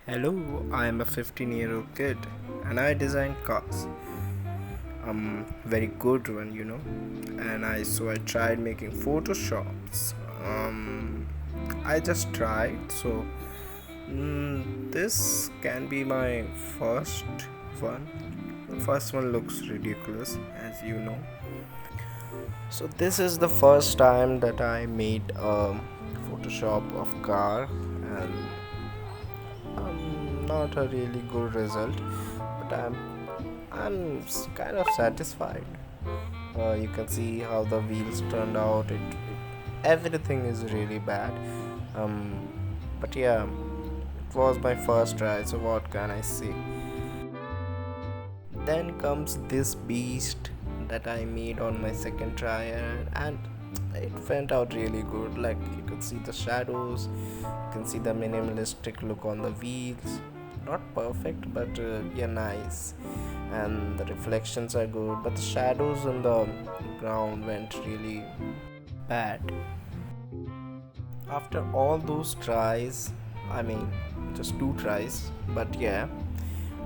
Hello, I am a 15-year-old kid and I design cars. Very good one. And I tried making photoshops. I just tried, so this can be my first one. The first one looks ridiculous, as you know. So this is the first time that I made a Photoshop of car, and not a really good result, but I'm kind of satisfied. You can see how the wheels turned out. Everything is really bad. Um, but yeah, it was my first try. So what can I say? Then comes this beast that I made on my second try, and it went out really good. Like you could see the shadows, you can see the minimalistic look on the wheels. Not perfect, but yeah, nice. And the reflections are good, but the shadows on the ground went really bad. After all those tries, I mean, just two tries, but yeah,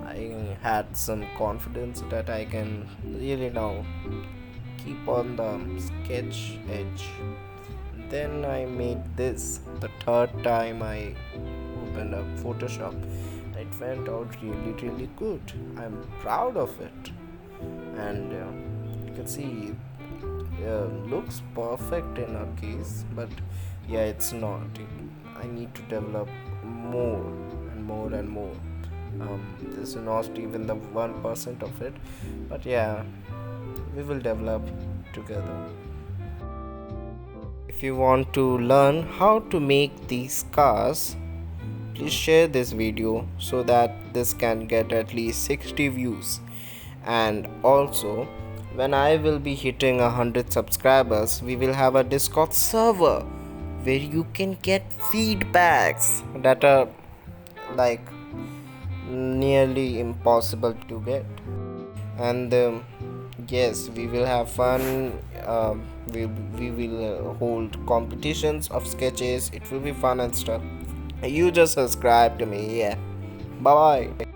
I had some confidence that I can really now keep on the sketch edge. Then I made this the third time I opened up Photoshop. It went out really good. I'm proud of it, and you can see looks perfect in our case, but yeah, it's not. I need to develop more and more and more. This is not even the 1% of it, but yeah, we will develop together. If you want to learn how to make these cars, please share this video so that this can get at least 60 views. And also, when I will be hitting 100 subscribers, we will have a Discord server where you can get feedbacks that are like nearly impossible to get. And yes, we will have fun. We will hold competitions of sketches. It will be fun and stuff. You just subscribe to me. Yeah, bye bye.